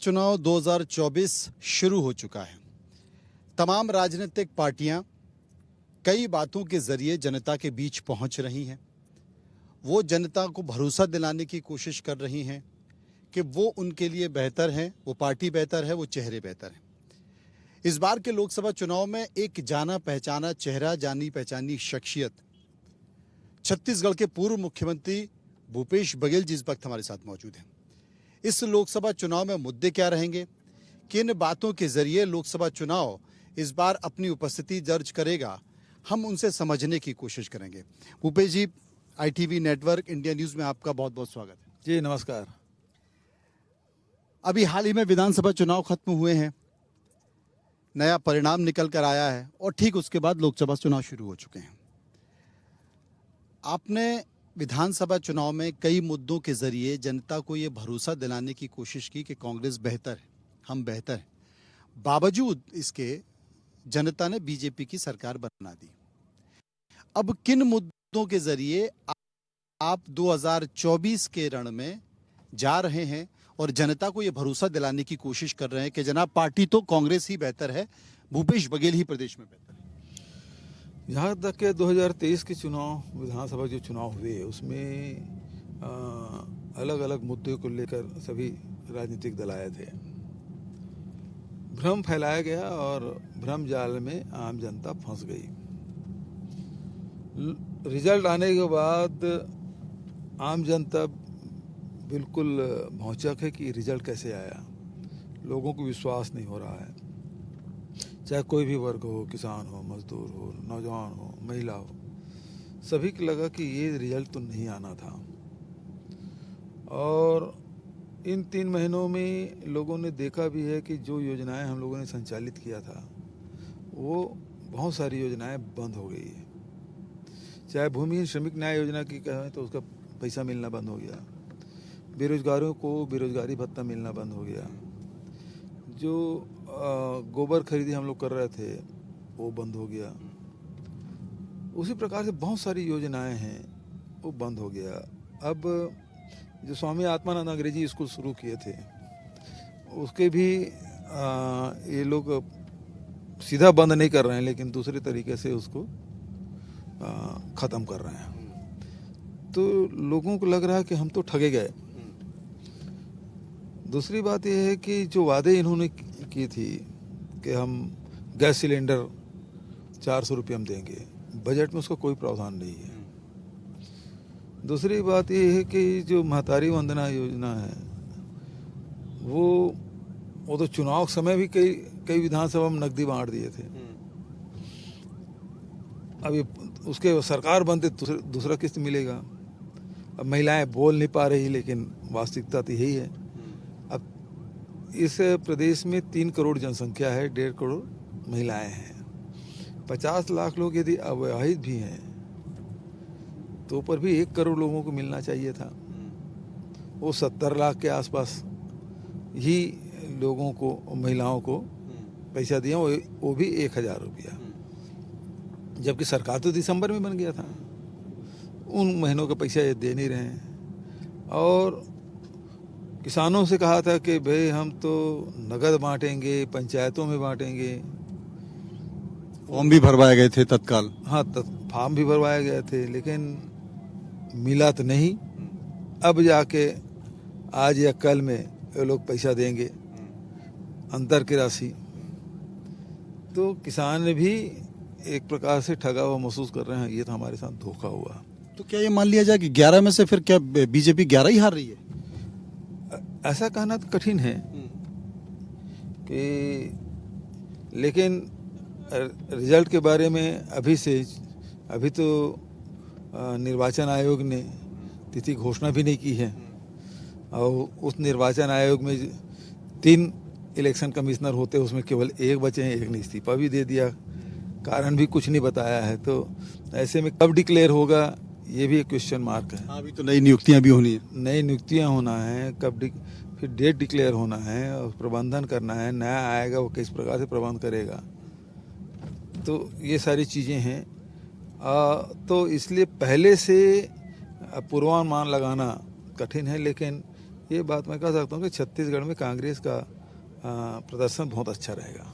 चुनाव 2024 शुरू हो चुका है। तमाम राजनीतिक पार्टियां कई बातों के जरिए जनता के बीच पहुंच रही हैं। वो जनता को भरोसा दिलाने की कोशिश कर रही हैं कि वो उनके लिए बेहतर हैं, वो पार्टी बेहतर है, वो चेहरे बेहतर हैं। इस बार के लोकसभा चुनाव में एक जाना पहचाना चेहरा, जानी पहचानी शख्सियत, छत्तीसगढ़ के पूर्व मुख्यमंत्री भूपेश बघेल जी इस वक्त हमारे साथ मौजूद हैं। इस लोकसभा चुनाव में मुद्दे क्या रहेंगे, किन बातों के जरिए लोकसभा चुनाव इस बार अपनी उपस्थिति दर्ज करेगा, हम उनसे समझने की कोशिश करेंगे। भूपेश जी, ITV नेटवर्क इंडिया न्यूज में आपका बहुत बहुत स्वागत है। जी नमस्कार। अभी हाल ही में विधानसभा चुनाव खत्म हुए हैं, नया परिणाम निकल कर आया है और ठीक उसके बाद लोकसभा चुनाव शुरू हो चुके हैं। आपने विधानसभा चुनाव में कई मुद्दों के जरिए जनता को ये भरोसा दिलाने की कोशिश की कि कांग्रेस बेहतर है, हम बेहतर हैं। बावजूद इसके जनता ने बीजेपी की सरकार बना दी। अब किन मुद्दों के जरिए आप 2024 के रण में जा रहे हैं और जनता को यह भरोसा दिलाने की कोशिश कर रहे हैं कि जनाब पार्टी तो कांग्रेस ही बेहतर है, भूपेश बघेल ही प्रदेश में बेहतर है? यहाँ तक के 2023 के चुनाव, विधानसभा जो चुनाव हुए उसमें अलग अलग मुद्दों को लेकर सभी राजनीतिक दल आए थे। भ्रम फैलाया गया और भ्रम जाल में आम जनता फंस गई। रिजल्ट आने के बाद आम जनता बिल्कुल भौचक है कि रिजल्ट कैसे आया। लोगों को विश्वास नहीं हो रहा है, चाहे कोई भी वर्ग हो, किसान हो, मजदूर हो, नौजवान हो, महिला हो, सभी को लगा कि ये रिजल्ट तो नहीं आना था। और इन 3 महीनों में लोगों ने देखा भी है कि जो योजनाएं हम लोगों ने संचालित किया था वो बहुत सारी योजनाएं बंद हो गई है। चाहे भूमिहीन श्रमिक न्याय योजना की कहें तो उसका पैसा मिलना बंद हो गया, बेरोजगारों को बेरोजगारी भत्ता मिलना बंद हो गया, जो गोबर खरीदी हम लोग कर रहे थे वो बंद हो गया। उसी प्रकार से बहुत सारी योजनाएं हैं वो बंद हो गया। अब जो स्वामी आत्मानंद अंग्रेजी स्कूल शुरू किए थे उसके भी ये लोग सीधा बंद नहीं कर रहे हैं, लेकिन दूसरे तरीके से उसको ख़त्म कर रहे हैं। तो लोगों को लग रहा है कि हम तो ठगे गए। दूसरी बात यह है कि जो वादे इन्होंने की थी कि हम गैस सिलेंडर 400 रुपये हम देंगे, बजट में उसका कोई प्रावधान नहीं है। दूसरी बात यह है कि जो महतारी वंदना योजना है वो तो चुनाव के समय भी कई विधानसभा में नकदी बांट दिए थे। अभी उसके सरकार बनते दूसरा किस्त मिलेगा। अब महिलाएं बोल नहीं पा रही, लेकिन वास्तविकता तो यही है। अब इस प्रदेश में 3 करोड़ जनसंख्या है, 1.5 करोड़ महिलाएं हैं। 50 लाख लोग यदि अविवाहित भी हैं तो पर भी 1 करोड़ लोगों को मिलना चाहिए था। वो 70 लाख के आसपास ही लोगों को, महिलाओं को पैसा दिया, वो भी 1000 रुपया, जबकि सरकार तो दिसंबर में बन गया था। उन महीनों का पैसा ये दे नहीं रहे हैं। और किसानों से कहा था कि भाई हम तो नगद बांटेंगे, पंचायतों में बांटेंगे। फॉर्म भी भरवाए गए थे तत्काल। हाँ, फॉर्म भी भरवाए गए थे, लेकिन मिला तो नहीं। अब जाके आज या कल में ये लोग पैसा देंगे, अंतर की राशि। तो किसान भी एक प्रकार से ठगा हुआ महसूस कर रहे हैं, ये तो हमारे साथ धोखा हुआ। तो क्या ये मान लिया जाए कि 11 में से फिर क्या बीजेपी 11 ही हार रही है? ऐसा कहना तो कठिन है कि, लेकिन रिजल्ट के बारे में अभी तो निर्वाचन आयोग ने तिथि घोषणा भी नहीं की है। और उस निर्वाचन आयोग में 3 इलेक्शन कमिश्नर होते, उसमें केवल 1 बचे हैं, 1 ने इस्तीफा भी दे दिया, कारण भी कुछ नहीं बताया है। तो ऐसे में कब डिक्लेयर होगा ये भी एक क्वेश्चन मार्क है। अभी तो नई नियुक्तियां भी होनी है, नई नियुक्तियां होना है, फिर डेट डिक्लेयर होना है और प्रबंधन करना है। नया आएगा वो किस प्रकार से प्रबंध करेगा, तो ये सारी चीज़ें हैं। तो इसलिए पहले से पूर्वानुमान लगाना कठिन है। लेकिन ये बात मैं कह सकता हूँ कि छत्तीसगढ़ में कांग्रेस का प्रदर्शन बहुत अच्छा रहेगा।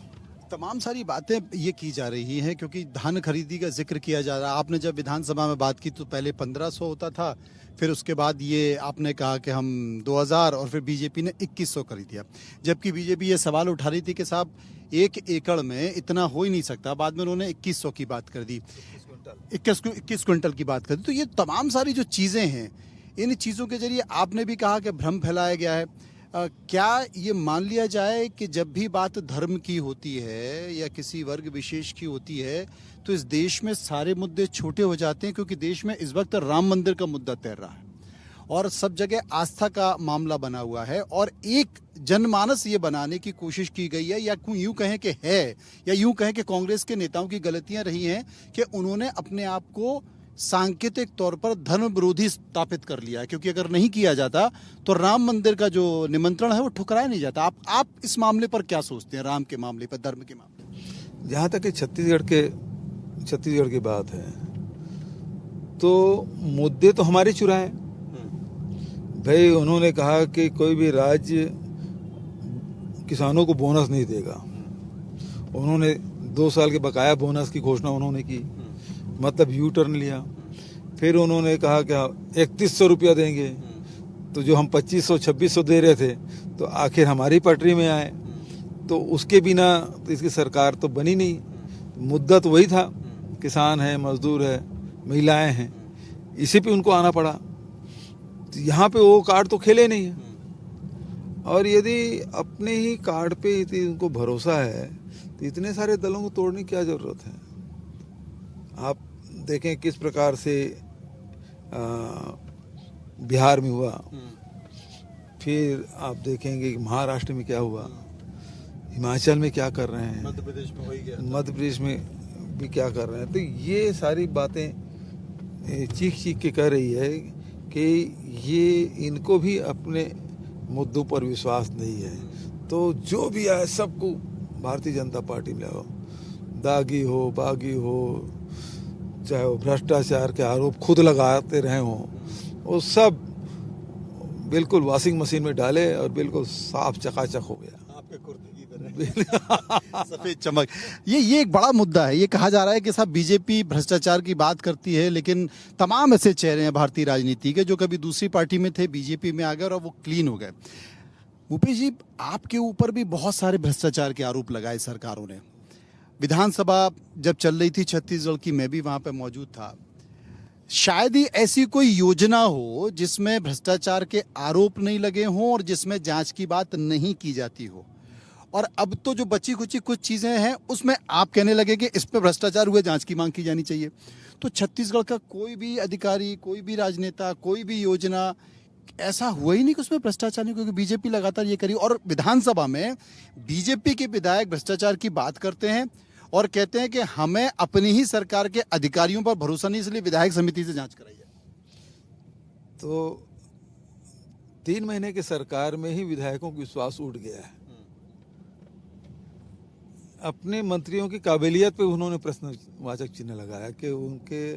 तमाम सारी बातें ये की जा रही हैं क्योंकि धान खरीदी का जिक्र किया जा रहा है। आपने जब विधानसभा में बात की तो पहले 1500 होता था, फिर उसके बाद ये आपने कहा कि हम 2000 और फिर बीजेपी ने 2100 कर दिया। जबकि बीजेपी ये सवाल उठा रही थी कि साहब 1 एकड़ में इतना हो ही नहीं सकता। बाद में उन्होंने 2100 की बात कर दी, 21 क्विंटल की बात कर दी। तो ये तमाम सारी जो चीज़ें हैं, इन चीज़ों के जरिए आपने भी कहा कि भ्रम फैलाया गया है। क्या ये मान लिया जाए कि जब भी बात धर्म की होती है या किसी वर्ग विशेष की होती है तो इस देश में सारे मुद्दे छोटे हो जाते हैं, क्योंकि देश में इस वक्त राम मंदिर का मुद्दा तैर रहा है और सब जगह आस्था का मामला बना हुआ है और एक जनमानस ये बनाने की कोशिश की गई है, या यूं कहें कि है, या यूं कहें कि कांग्रेस के नेताओं की गलतियां रही हैं कि उन्होंने अपने आप को सांकेतिक तौर पर धर्म विरोधी स्थापित कर लिया है, क्योंकि अगर नहीं किया जाता तो राम मंदिर का जो निमंत्रण है वो ठुकराया नहीं जाता। आप इस मामले पर क्या सोचते हैं, राम के मामले पर, धर्म के मामले? जहाँ तक कि छत्तीसगढ़ की बात है तो मुद्दे तो हमारे चुराए भाई। उन्होंने कहा कि कोई भी राज्य किसानों को बोनस नहीं देगा। उन्होंने 2 साल के बकाया बोनस की घोषणा उन्होंने की, मतलब यू टर्न लिया। फिर उन्होंने कहा कि 3100 रुपया देंगे, तो जो हम 2500-2600 दे रहे थे तो आखिर हमारी पटरी में आए। तो उसके बिना तो इसकी सरकार तो बनी नहीं। मुद्दा तो वही था, किसान है, मजदूर है, महिलाएं हैं, इसी पे उनको आना पड़ा। तो यहाँ पे वो कार्ड तो खेले नहीं है। और यदि अपने ही कार्ड पे उनको भरोसा है तो इतने सारे दलों को तोड़ने की क्या जरूरत है। आप देखें किस प्रकार से बिहार में हुआ, फिर आप देखेंगे कि महाराष्ट्र में क्या हुआ, हिमाचल में क्या कर रहे हैं, मध्य प्रदेश में हो ही गया, मध्य प्रदेश में भी क्या कर रहे हैं। तो ये सारी बातें चीख चीख के कह रही है कि ये इनको भी अपने मुद्दों पर विश्वास नहीं है। तो जो भी आए सबको भारतीय जनता पार्टी में लगाओ, दागी हो, बागी हो, चाहे वो भ्रष्टाचार के आरोप खुद लगाते रहे हों, वो सब बिल्कुल वॉशिंग मशीन में डाले और बिल्कुल साफ चकाचक हो गया। आपके कुर्ते की तरह सफेद चमक। ये एक बड़ा मुद्दा है। ये कहा जा रहा है कि साहब बीजेपी भ्रष्टाचार की बात करती है, लेकिन तमाम ऐसे चेहरे हैं भारतीय राजनीति के जो कभी दूसरी पार्टी में थे, बीजेपी में आ गए और वो क्लीन हो गए। भूपेश जी, आपके ऊपर भी बहुत सारे भ्रष्टाचार के आरोप लगाए सरकारों ने। विधानसभा जब चल रही थी छत्तीसगढ़ की, मैं भी वहां पर मौजूद था। शायद ही ऐसी कोई योजना हो जिसमें भ्रष्टाचार के आरोप नहीं लगे हों और जिसमें जांच की बात नहीं की जाती हो। और अब तो जो बची खुची कुछ चीजें हैं उसमें आप कहने लगे कि इस पे भ्रष्टाचार हुए, जांच की मांग की जानी चाहिए। तो छत्तीसगढ़ का कोई भी अधिकारी, कोई भी राजनेता, कोई भी योजना ऐसा हुआ ही नहीं कि उसमें भ्रष्टाचार नहीं, क्योंकि बीजेपी लगातार ये करी। और विधानसभा में बीजेपी के विधायक भ्रष्टाचार की बात करते हैं और कहते हैं कि हमें अपनी ही सरकार के अधिकारियों पर भरोसा नहीं, इसलिए विधायक समिति से जांच कराई है। तो 3 महीने की सरकार में ही विधायकों का विश्वास उठ गया है। अपने मंत्रियों की काबिलियत पे उन्होंने प्रश्नवाचक चिन्ह लगाया कि उनके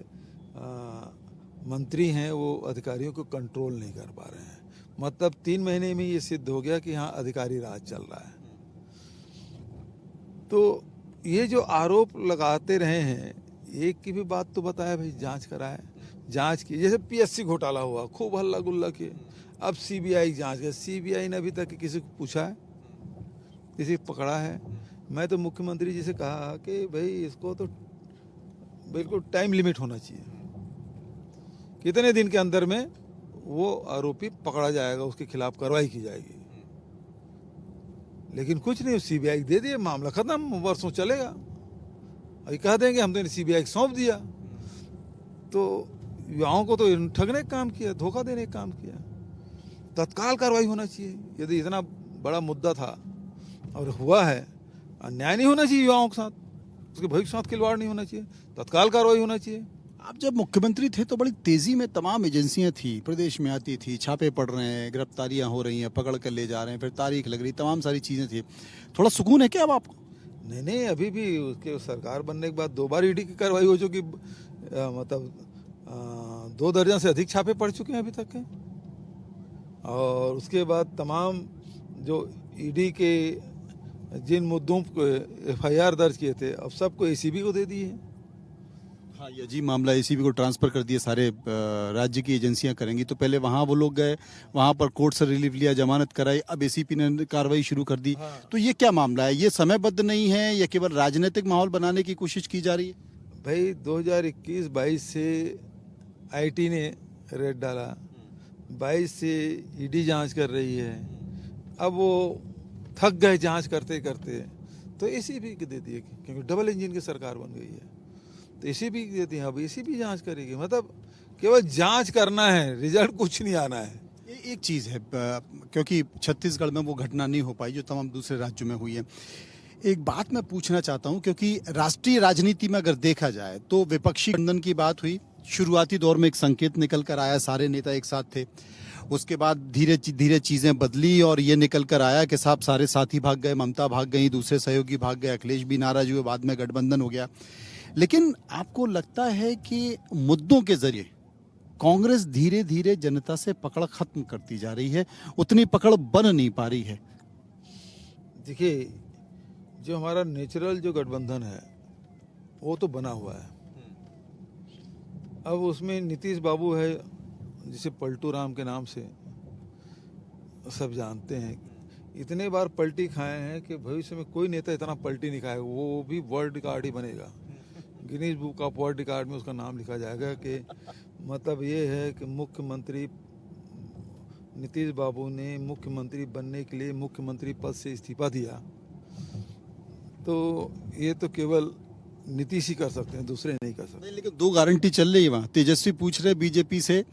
मंत्री हैं वो अधिकारियों को कंट्रोल नहीं कर पा रहे हैं। मतलब 3 महीने में ये सिद्ध हो गया कि हाँ अधिकारी राज चल रहा है। तो ये जो आरोप लगाते रहे हैं, एक की भी बात तो बताया भाई, जांच कराए, जांच की। जैसे पीएससी घोटाला हुआ, खूब हल्ला गुल्ला किए, अब सीबीआई जांच है। सीबीआई ने अभी तक किसी को पूछा है, किसी को पकड़ा है? मैं तो मुख्यमंत्री जी से कहा कि भाई इसको तो बिल्कुल टाइम लिमिट होना चाहिए, कितने दिन के अंदर में वो आरोपी पकड़ा जाएगा, उसके खिलाफ कार्रवाई की जाएगी। लेकिन कुछ नहीं, सीबीआई दे दिए, मामला खत्म, वर्षों चलेगा। अभी कह देंगे हम तो सीबीआई को सौंप दिया। तो युवाओं को तो ठगने का काम किया, धोखा देने का काम किया। तत्काल कार्रवाई होना चाहिए। यदि इतना बड़ा मुद्दा था और हुआ है, अन्याय नहीं होना चाहिए युवाओं के साथ, उसके भविष्य के साथ खिलवाड़ नहीं होना चाहिए, तत्काल कार्रवाई होना चाहिए। आप जब मुख्यमंत्री थे तो बड़ी तेजी में तमाम एजेंसियां थी, प्रदेश में आती थी, छापे पड़ रहे हैं, गिरफ्तारियां हो रही हैं, पकड़ कर ले जा रहे हैं, फिर तारीख लग रही, तमाम सारी चीजें थी। थोड़ा सुकून है क्या अब आपको? नहीं, अभी भी उसके सरकार बनने के बाद 2 बार ईडी की कार्रवाई हो चुकी, मतलब 2 दर्जन से अधिक छापे पड़ चुके हैं अभी तक के। और उसके बाद तमाम जो ईडी के जिन मुद्दों को FIR दर्ज किए थे अब सबको ACB को दे दिए। हाँ, ये अजीब मामला, एसीबी को ट्रांसफर कर दिए, सारे राज्य की एजेंसियां करेंगी। तो पहले वहां वो लोग गए, वहां पर कोर्ट से रिलीफ लिया, जमानत कराई, अब एसीपी ने कार्रवाई शुरू कर दी। हाँ। तो ये क्या मामला है? ये समयबद्ध नहीं है या केवल राजनीतिक माहौल बनाने की कोशिश की जा रही है? भाई 2021-22 से IT ने रेड डाला, 22 से ED जांच कर रही है, अब वो थक गए जांच करते करते तो ACB को दे दिए, क्योंकि डबल इंजन की सरकार बन गई है तो ACB को देती है। अब ACB जांच करेगी, मतलब केवल जांच करना है, रिजल्ट कुछ नहीं आना है। ये एक चीज़ है, क्योंकि छत्तीसगढ़ में वो घटना नहीं हो पाई जो तमाम दूसरे राज्यों में हुई है। एक बात मैं पूछना चाहता हूं, क्योंकि राष्ट्रीय राजनीति में अगर देखा जाए तो विपक्षी गठबंधन की बात हुई, शुरुआती दौर में एक संकेत निकल कर आया, सारे नेता एक साथ थे। उसके बाद धीरे धीरे चीजें बदली और ये निकल कर आया कि साहब सारे साथी भाग गए, ममता भाग गई, दूसरे सहयोगी भाग गए, अखिलेश भी नाराज हुए, बाद में गठबंधन हो गया। लेकिन आपको लगता है कि मुद्दों के जरिए कांग्रेस धीरे धीरे जनता से पकड़ खत्म करती जा रही है, उतनी पकड़ बन नहीं पा रही है? देखिए, जो हमारा नेचुरल जो गठबंधन है वो तो बना हुआ है। अब उसमें नीतीश बाबू है, जिसे पलटू राम के नाम से सब जानते हैं। इतने बार पलटी खाए हैं कि भविष्य में कोई नेता इतना पलटी नहीं खाएगा, वो भी वर्ल्ड रिकॉर्ड ही बनेगा। Guinness book of world record में उसका नाम लिखा जाएगा कि मतलब ये है कि मुख्यमंत्री नीतीश बाबू ने मुख्यमंत्री बनने के लिए मुख्यमंत्री पद से इस्तीफा दिया। तो ये तो केवल नीतीश ही कर सकते हैं, दूसरे नहीं कर सकते। नहीं, लेकिन दो गारंटी चल रही है वहाँ। तेजस्वी पूछ रहे बीजेपी से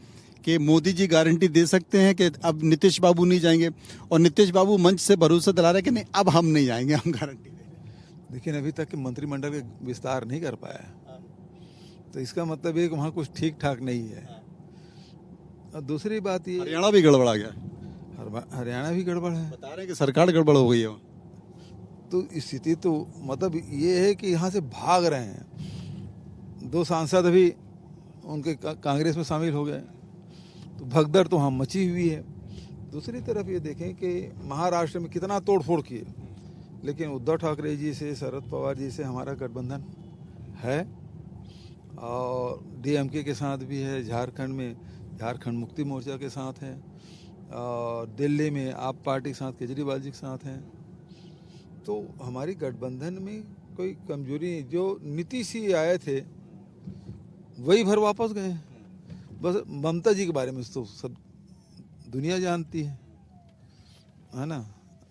कि मोदी जी गारंटी दे सकते हैं कि अब नीतीश बाबू नहीं जाएंगे, और नीतीश बाबू मंच से भरोसा दिला रहे हैं कि नहीं, अब हम नहीं जाएंगे, हम गारंटी दे रहे हैं। लेकिन अभी तक के मंत्रिमंडल का विस्तार नहीं कर पाया, तो इसका मतलब ये कि वहाँ कुछ ठीक ठाक नहीं है। और दूसरी बात ये, हरियाणा भी गड़बड़ा गया, हरियाणा भी गड़बड़ है, बता रहे हैं कि सरकार गड़बड़ हो गई है। तो स्थिति तो मतलब ये है कि यहाँ से भाग रहे हैं। 2 सांसद अभी उनके कांग्रेस में शामिल हो गए, तो भगदड़ तो वहाँ मची हुई है। दूसरी तरफ ये देखें कि महाराष्ट्र में कितना तोड़फोड़ किए, लेकिन उद्धव ठाकरे जी से, शरद पवार जी से हमारा गठबंधन है, और DMK के साथ भी है, झारखंड में झारखंड मुक्ति मोर्चा के साथ है, और दिल्ली में आप पार्टी के साथ, केजरीवाल जी के साथ हैं। तो हमारी गठबंधन में कोई कमजोरी नहीं। जो नीतीश जी आए थे वही भर वापस गए। बस ममता जी के बारे में तो सब दुनिया जानती है ना,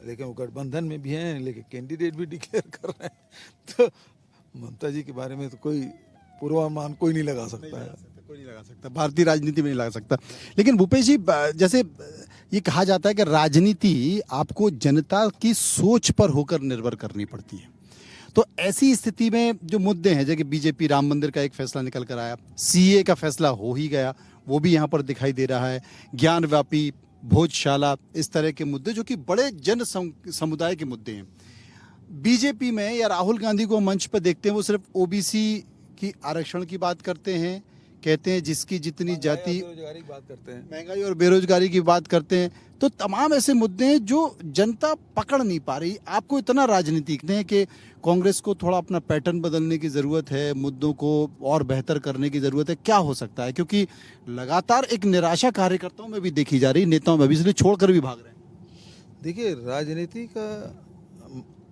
लेकिन वो गठबंधन में भी हैं, लेकिन कैंडिडेट भी डिक्लेयर कर रहे हैं। तो ममता जी के बारे में तो कोई पूर्वानुमान कोई नहीं लगा सकता है, कोई नहीं लगा सकता, भारतीय राजनीति में नहीं लगा सकता। लेकिन भूपेश जी, जैसे ये कहा जाता है कि राजनीति आपको जनता की सोच पर होकर निर्भर करनी पड़ती है, तो ऐसी स्थिति में जो मुद्दे हैं, जैसे बीजेपी राम मंदिर का एक फैसला निकल कर आया, CA का फैसला हो ही गया, वो भी यहाँ पर दिखाई दे रहा है, ज्ञानव्यापी, भोजशाला, इस तरह के मुद्दे जो कि बड़े जन समुदाय के मुद्दे हैं। बीजेपी में या राहुल गांधी को मंच पर देखते हैं, वो सिर्फ OBC की आरक्षण की बात करते हैं, कहते हैं जिसकी जितनी जाति, बेरोजगारी की बात करते हैं, महंगाई और बेरोजगारी की बात करते हैं। तो तमाम ऐसे मुद्दे हैं जो जनता पकड़ नहीं पा रही। आपको इतना राजनीतिक है कि कांग्रेस को थोड़ा अपना पैटर्न बदलने की जरूरत है, मुद्दों को और बेहतर करने की जरूरत है, क्या हो सकता है? क्योंकि लगातार एक निराशा कार्यकर्ताओं में भी देखी जा रही, नेताओं में भी, इसलिए छोड़कर भी भाग रहे हैं। देखिए,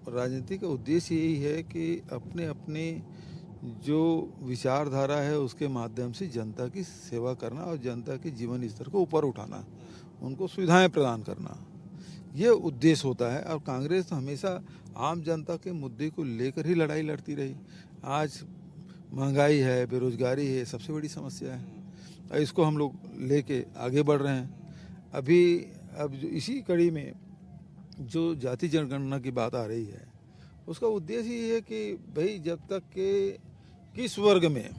राजनीति का उद्देश्य यही है कि अपने अपने जो विचारधारा है उसके माध्यम से जनता की सेवा करना और जनता के जीवन स्तर को ऊपर उठाना, उनको सुविधाएं प्रदान करना, ये उद्देश्य होता है। और कांग्रेस तो हमेशा आम जनता के मुद्दे को लेकर ही लड़ाई लड़ती रही। आज महंगाई है, बेरोजगारी है, सबसे बड़ी समस्या है, और इसको हम लोग लेके आगे बढ़ रहे हैं। अब जो इसी कड़ी में जो जाति जनगणना की बात आ रही है, उसका उद्देश्य ये है कि भाई जब तक के किस वर्ग में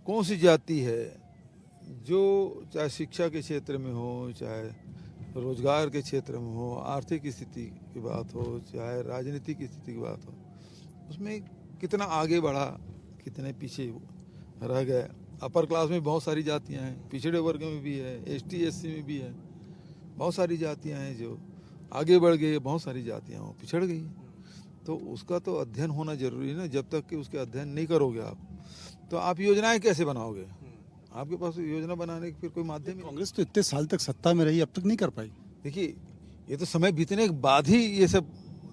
कौन सी जाति है, जो चाहे शिक्षा के क्षेत्र में हो, चाहे रोजगार के क्षेत्र में हो, आर्थिक स्थिति की बात हो, चाहे राजनीतिक स्थिति की बात हो, उसमें कितना आगे बढ़ा, कितने पीछे रह गए। अपर क्लास में बहुत सारी जातियां हैं, पिछड़े वर्ग में भी है, ST SC में भी है, बहुत सारी जातियां हैं जो आगे बढ़ गई है, बहुत सारी जातियाँ वो पिछड़ गई हैं। तो उसका तो अध्ययन होना जरूरी है ना। जब तक कि उसके अध्ययन नहीं करोगे आप, तो आप योजनाएं कैसे बनाओगे? आपके पास योजना बनाने की फिर कोई माध्यम ही नहीं। कांग्रेस तो इतने साल तक सत्ता में रही, अब तक नहीं कर पाई। देखिए, ये तो समय बीतने के बाद ही ये सब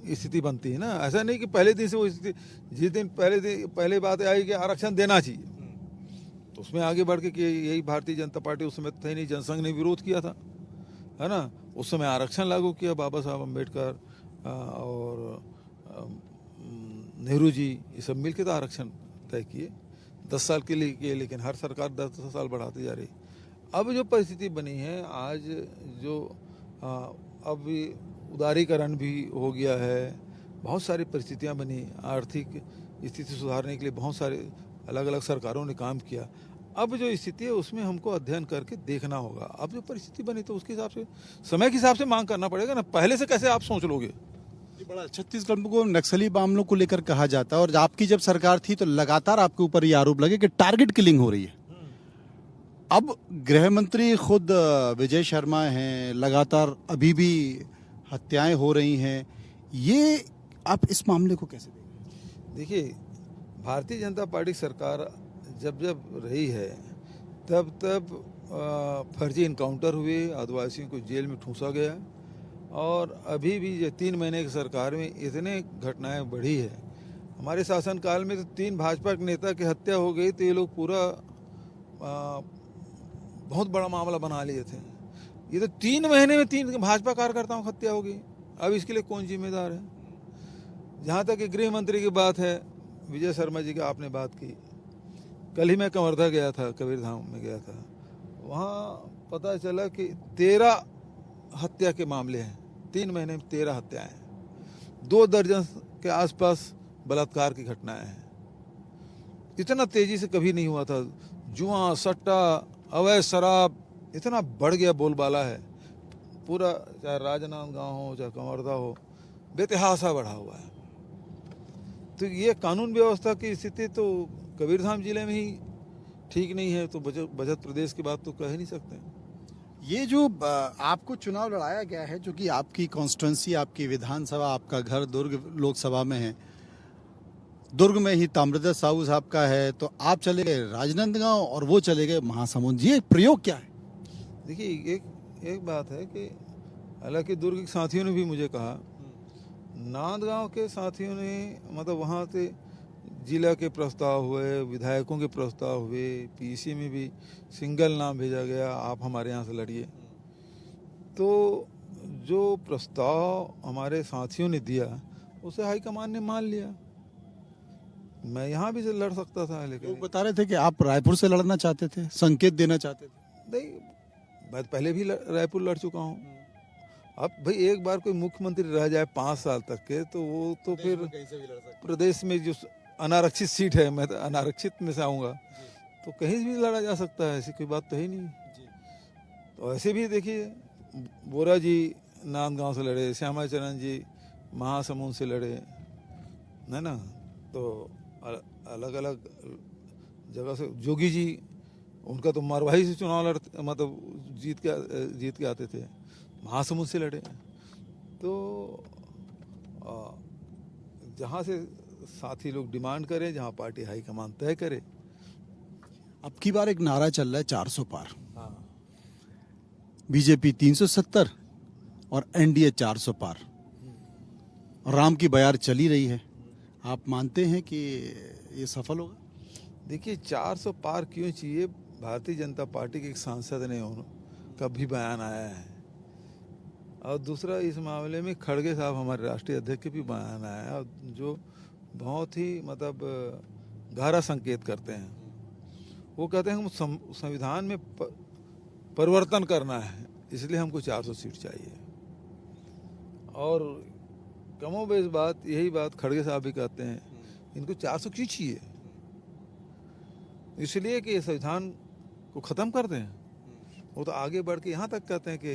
स्थिति बनती है ना। ऐसा नहीं कि पहले दिन से वो स्थिति, जिस दिन पहले बात आई कि आरक्षण देना चाहिए, तो उसमें आगे बढ़ के कि यही भारतीय जनता पार्टी उस समय था ही नहीं, जनसंघ ने विरोध किया था, है ना। उस समय आरक्षण लागू किया बाबा साहब अम्बेडकर और नेहरू जी, ये सब मिलकर तो आरक्षण तय किए 10 साल के लिए किए, लेकिन हर सरकार 10 साल बढ़ाती जा रही। अब जो परिस्थिति बनी है आज, जो अब उदारीकरण भी हो गया है, बहुत सारी परिस्थितियां बनी, आर्थिक स्थिति सुधारने के लिए बहुत सारे अलग अलग सरकारों ने काम किया। अब जो स्थिति है उसमें हमको अध्ययन करके देखना होगा। अब जो परिस्थिति बनी तो उसके हिसाब से, समय के हिसाब से मांग करना पड़ेगा ना। पहले से कैसे आप सोच लोगे? ये बड़ा छत्तीसगढ़ को नक्सली मामलों को लेकर कहा जाता है, और आपकी जब सरकार थी तो लगातार आपके ऊपर ये आरोप लगे कि टारगेट किलिंग हो रही है। अब गृह मंत्री खुद विजय शर्मा हैं, लगातार अभी भी हत्याएं हो रही हैं। ये आप इस मामले को कैसे देखें? देखिए, भारतीय जनता पार्टी सरकार जब जब रही है तब तब फर्जी इनकाउंटर हुए, आदिवासियों को जेल में ठूंसा गया, और अभी भी ये 3 महीने की सरकार में इतने घटनाएं बढ़ी है। हमारे शासनकाल में तो 3 भाजपा के नेता की हत्या हो गई, तो ये लोग पूरा बहुत बड़ा मामला बना लिए थे। ये तो 3 महीने में 3 भाजपा कार्यकर्ताओं की हत्या हो गई। अब इसके लिए कौन जिम्मेदार है? जहाँ तक गृह मंत्री की बात है, विजय शर्मा जी की आपने बात की, कल ही मैं कवर्धा गया था, कबीरधाम में गया था। वहाँ पता चला कि 13 हत्या के मामले हैं, 3 महीने में 13 हत्याएं हैं, 2 दर्जन के आसपास बलात्कार की घटनाएं हैं। इतना तेजी से कभी नहीं हुआ था। जुआ, सट्टा, अवैध शराब इतना बढ़ गया, बोलबाला है पूरा, चाहे राजनांदगांव हो चाहे कवर्धा हो, बेतहासा बढ़ा हुआ है। तो ये कानून व्यवस्था की स्थिति तो कबीरधाम जिले में ही ठीक नहीं है, तो बचत प्रदेश की बात तो कह ही नहीं सकते। ये जो आपको चुनाव लड़ाया गया है, जो कि आपकी कॉन्स्टिट्यूंसी, आपकी विधानसभा, आपका घर दुर्ग लोकसभा में है, दुर्ग में ही ताम्रध्वज साहू साहब का है, तो आप चले गए राजनांदगांव और वो चले गए महासमुंद। ये प्रयोग क्या है? देखिए, एक बात है कि हालांकि दुर्ग के साथियों ने भी मुझे कहा, नांदगांव के साथियों ने, मतलब वहाँ से जिला के प्रस्ताव हुए, विधायकों के प्रस्ताव हुए, पीसी में भी सिंगल नाम भेजा गया, आप हमारे यहाँ से लड़िए। तो जो प्रस्ताव हमारे साथियों ने दिया उसे हाईकमान ने मान लिया। मैं यहाँ भी से लड़ सकता था, लेकिन लोग बता रहे थे कि आप रायपुर से लड़ना चाहते थे, संकेत देना चाहते थे। नहीं, मैं पहले भी रायपुर लड़ चुका हूँ। अब भाई एक बार कोई मुख्यमंत्री रह जाए 5 साल तक के, तो वो तो फिर प्रदेश में जो अनारक्षित सीट है, मैं तो अनारक्षित में से आऊँगा, तो कहीं भी लड़ा जा सकता है, ऐसी कोई बात तो है नहीं। तो ऐसे भी देखिए, बोरा जी नांदगांव से लड़े, श्यामाचरण जी महासमुंद से लड़े, है ना। तो अलग अलग जगह से, जोगी जी, उनका तो मरवाही से चुनाव लड़ते, मतलब जीत के आते थे, महासमुंद से लड़े। तो जहाँ से साथी लोग डिमांड करें, जहाँ पार्टी हाईकमान तय करे। अब की बार एक नारा चल रहा है 400 पार। हाँ, बीजेपी 370 और एनडीए 400 पार, और राम की बयार चली रही है। आप मानते हैं कि ये सफल होगा? देखिए, 400 पार क्यों चाहिए? भारतीय जनता पार्टी के एक सांसद ने उनका भी बयान आया है, और दूसरा इस मामले में खड़गे साहब हमारे राष्ट्रीय अध्यक्ष के भी बयान आया है, जो बहुत ही मतलब गहरा संकेत करते हैं। वो कहते हैं हम संविधान में परिवर्तन करना है, इसलिए हमको 400 सीट चाहिए। और कमोबेश बात यही बात खड़गे साहब भी कहते हैं, इनको 400 क्यों चाहिए? इसलिए कि ये संविधान को ख़त्म कर दें। वो तो आगे बढ़ के यहाँ तक कहते हैं कि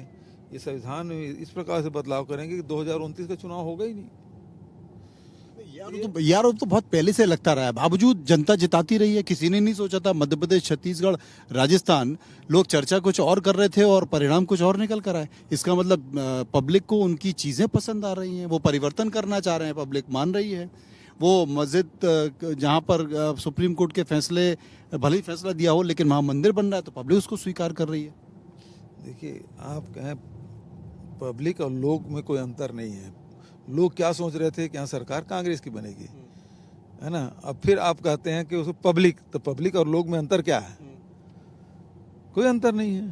ये संविधान में इस प्रकार से बदलाव करेंगे कि 2029 का चुनाव होगा ही नहीं। यार वो तो बहुत पहले से लगता रहा है, बावजूद जनता जिताती रही है। किसी ने नहीं सोचा था मध्य प्रदेश, छत्तीसगढ़, राजस्थान, लोग चर्चा कुछ और कर रहे थे और परिणाम कुछ और निकल कर आए। इसका मतलब पब्लिक को उनकी चीजें पसंद आ रही हैं, वो परिवर्तन करना चाह रहे हैं, पब्लिक मान रही है। वो मस्जिद जहाँ पर सुप्रीम कोर्ट के फैसले, भले ही फैसला दिया हो, लेकिन वहाँ मंदिर बन रहा है तो पब्लिक उसको स्वीकार कर रही है। देखिए, आप कहें पब्लिक और लोग में कोई अंतर नहीं है। लोग क्या सोच रहे थे कि यहाँ सरकार कांग्रेस की बनेगी, है ना। अब फिर आप कहते हैं कि उसको पब्लिक, तो पब्लिक और लोग में अंतर क्या है? कोई अंतर नहीं है।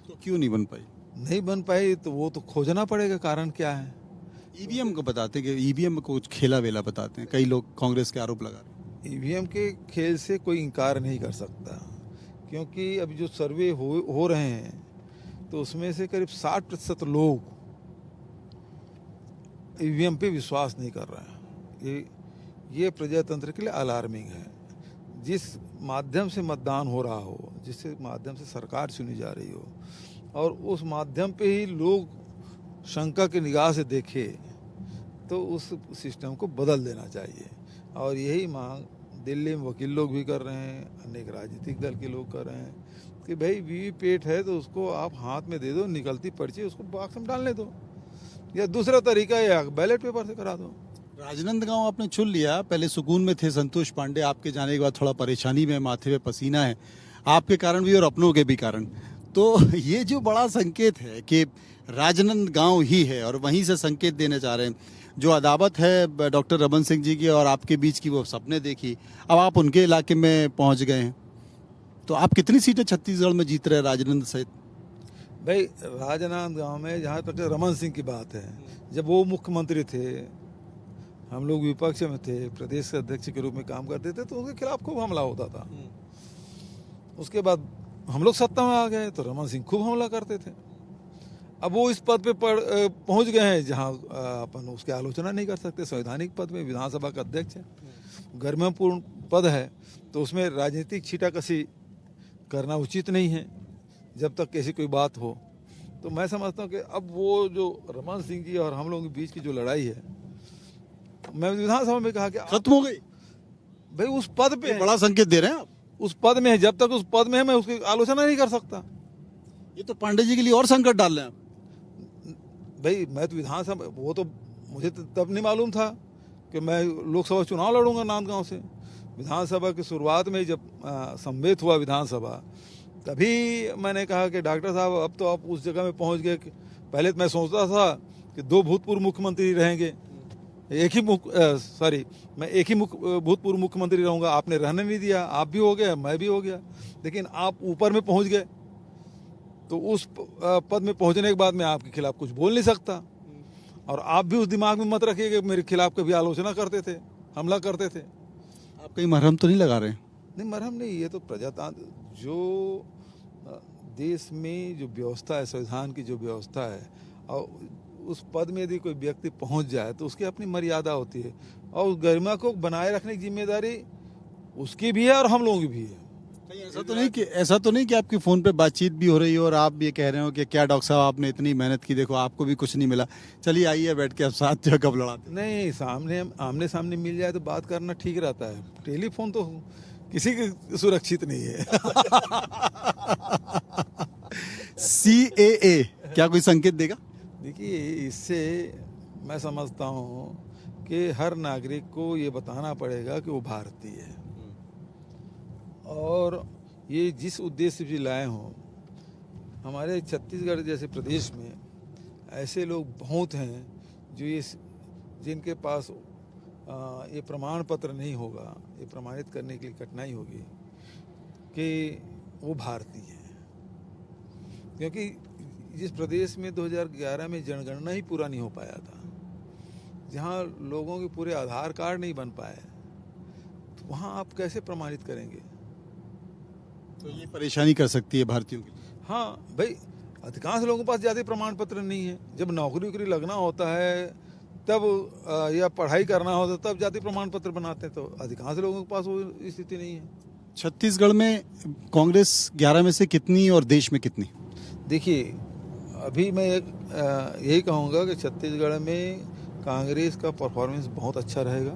तो क्यों नहीं बन पाई? नहीं बन पाई तो वो तो खोजना पड़ेगा कारण क्या है। ईवीएम को बताते हैं कि ईवीएम में कुछ खेला वेला बताते हैं, कई लोग कांग्रेस के आरोप लगा रहे हैं। ईवीएम के खेल से कोई इनकार नहीं कर सकता, क्योंकि अभी जो सर्वे हो रहे हैं तो उसमें से करीब 60% लोग ईवीएम पे विश्वास नहीं कर रहे हैं। ये प्रजातंत्र के लिए अलार्मिंग है। जिस माध्यम से मतदान हो रहा हो, जिस माध्यम से सरकार चुनी जा रही हो, और उस माध्यम पे ही लोग शंका की निगाह से देखे, तो उस सिस्टम को बदल देना चाहिए। और यही मांग दिल्ली में वकील लोग भी कर रहे हैं, अनेक राजनीतिक दल के लोग कर रहे हैं कि भाई वीवीपैट है तो उसको आप हाथ में दे दो, निकलती पर्ची उसको बॉक्स में डालने दो, या दूसरा तरीका या बैलेट पेपर से करा दो। राजनांदगांव आपने चुन लिया, पहले सुकून में थे संतोष पांडे, आपके जाने के बाद थोड़ा परेशानी में, माथे पे पसीना है, आपके कारण भी और अपनों के भी कारण। तो ये जो बड़ा संकेत है कि राजनांदगांव ही है और वहीं से संकेत देने जा रहे हैं। जो अदावत है डॉक्टर रमन सिंह जी की और आपके बीच की, वो सबने देखी, अब आप उनके इलाके में पहुंच गए हैं। तो आप कितनी सीटें छत्तीसगढ़ में जीत रहे हैं राजनांद सहित? भाई, राजनांदगांव में जहाँ तक रमन सिंह की बात है, जब वो मुख्यमंत्री थे, हम लोग विपक्ष में थे, प्रदेश के अध्यक्ष के रूप में काम करते थे, तो उनके खिलाफ खूब हमला होता था। उसके बाद हम लोग सत्ता में आ गए तो रमन सिंह खूब हमला करते थे। अब वो इस पद पे पहुंच गए हैं जहां अपन उसकी आलोचना नहीं कर सकते। संवैधानिक पद में विधानसभा का अध्यक्ष है, गरिमापूर्ण पद है, तो उसमें राजनीतिक छींटाकशी करना उचित नहीं है जब तक ऐसी कोई बात हो। तो मैं समझता हूँ कि अब वो जो रमन सिंह जी और हम लोगों के बीच की जो लड़ाई है, मैं विधानसभा में कहा कि खत्म हो गई। भाई उस पद पे बड़ा संकेत दे रहे हैं आप। उस पद में है, जब तक उस पद में है मैं उसकी आलोचना नहीं कर सकता। ये तो पांडे जी के लिए और संकट डाल रहे हैं आप। भाई मैं तो विधानसभा, वो तो मुझे तो तब नहीं मालूम था कि मैं लोकसभा चुनाव लड़ूंगा नांदगांव से। विधानसभा की शुरुआत में जब सम्मिलित हुआ विधानसभा, तभी मैंने कहा कि डॉक्टर साहब अब तो आप उस जगह में पहुंच गए। पहले तो मैं सोचता था कि 2 भूतपूर्व मुख्यमंत्री रहेंगे, मैं एक ही भूतपूर्व मुख्यमंत्री रहूंगा। आपने रहने नहीं दिया, आप भी हो गए, मैं भी हो गया। लेकिन आप ऊपर में पहुंच गए, तो उस पद में पहुंचने के बाद मैं आपके खिलाफ कुछ बोल नहीं सकता। और आप भी उस दिमाग में मत रखिए कि मेरे खिलाफ कभी आलोचना करते थे, हमला करते थे। आप कहीं मरहम तो नहीं लगा रहे? नहीं, मरहम नहीं। ये तो प्रजातंत्र, जो देश में जो व्यवस्था है, संविधान की जो व्यवस्था है, और उस पद में यदि कोई व्यक्ति पहुंच जाए तो उसकी अपनी मर्यादा होती है, और उस गरिमा को बनाए रखने की जिम्मेदारी उसकी भी है और हम लोगों की भी है। ऐसा तो नहीं कि आपकी फोन पे बातचीत भी हो रही हो और आप ये कह रहे हो कि क्या डॉक्टर साहब आपने इतनी मेहनत की, देखो आपको भी कुछ नहीं मिला, चलिए आइए बैठ के अब साथ जो कब लड़ाते। नहीं, आमने सामने मिल जाए तो बात करना ठीक रहता है। टेलीफोन तो किसी की सुरक्षित नहीं है। CAA क्या कोई संकेत देगा? देखिए, इससे मैं समझता हूँ कि हर नागरिक को ये बताना पड़ेगा कि वो भारतीय है, और ये जिस उद्देश्य से लाए हों। हमारे छत्तीसगढ़ जैसे प्रदेश में ऐसे लोग बहुत हैं जो जिनके पास ये प्रमाण पत्र नहीं होगा, ये प्रमाणित करने के लिए कठिनाई होगी कि वो भारतीय हैं। क्योंकि जिस प्रदेश में 2011 में जनगणना ही पूरा नहीं हो पाया था, जहाँ लोगों के पूरे आधार कार्ड नहीं बन पाए, तो वहाँ आप कैसे प्रमाणित करेंगे? तो ये परेशानी कर सकती है भारतीयों की। हाँ भाई, अधिकांश लोगों के पास जाति प्रमाण पत्र नहीं है। जब नौकरी वोकरी लगना होता है तब, या पढ़ाई करना होता है तब जाति प्रमाण पत्र बनाते हैं, तो अधिकांश लोगों के पास वो स्थिति नहीं है। छत्तीसगढ़ में कांग्रेस 11 में से कितनी और देश में कितनी? देखिए, अभी मैं यही कहूँगा कि छत्तीसगढ़ में कांग्रेस का परफॉर्मेंस बहुत अच्छा रहेगा।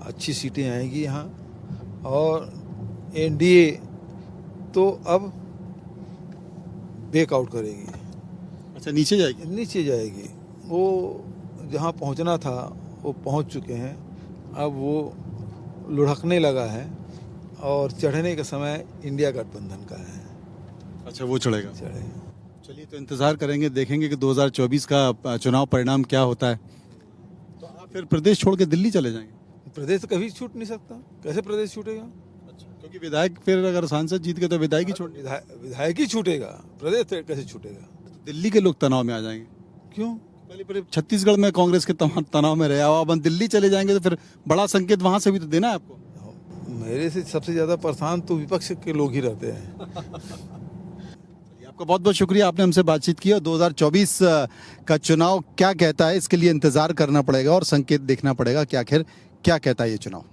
अच्छी सीटें आएंगी यहाँ, और एनडीए तो अब बैकआउट करेगी, अच्छा, नीचे जाएगी। नीचे जाएगी। वो जहाँ पहुँचना था वो पहुँच चुके हैं, अब वो लुढ़कने लगा है और चढ़ने का समय इंडिया गठबंधन का है। अच्छा, वो चढ़ेगा। चढ़ेगा। चलिए, तो इंतजार करेंगे, देखेंगे कि 2024 का चुनाव परिणाम क्या होता है। तो आप फिर प्रदेश छोड़ के दिल्ली चले जाएंगे? प्रदेश तो कभी छूट नहीं सकता, कैसे प्रदेश छूटेगा? अच्छा, क्योंकि विधायक फिर अगर सांसद जीत गए तो विधायक ही छोड़, विधायक ही छूटेगा, प्रदेश तो कैसे छूटेगा? दिल्ली के लोग तनाव में आ जाएंगे। क्यों? पहले छत्तीसगढ़ में कांग्रेस के तनाव में रहे, अब दिल्ली चले जाएंगे तो फिर बड़ा संकेत वहां से भी तो देना है आपको। मेरे से सबसे ज्यादा परेशान तो विपक्ष के लोग ही रहते हैं। आपका बहुत बहुत शुक्रिया, आपने हमसे बातचीत की। और 2024 का चुनाव क्या कहता है इसके लिए इंतजार करना पड़ेगा और संकेत देखना पड़ेगा कि आखिर क्या कहता है ये चुनाव।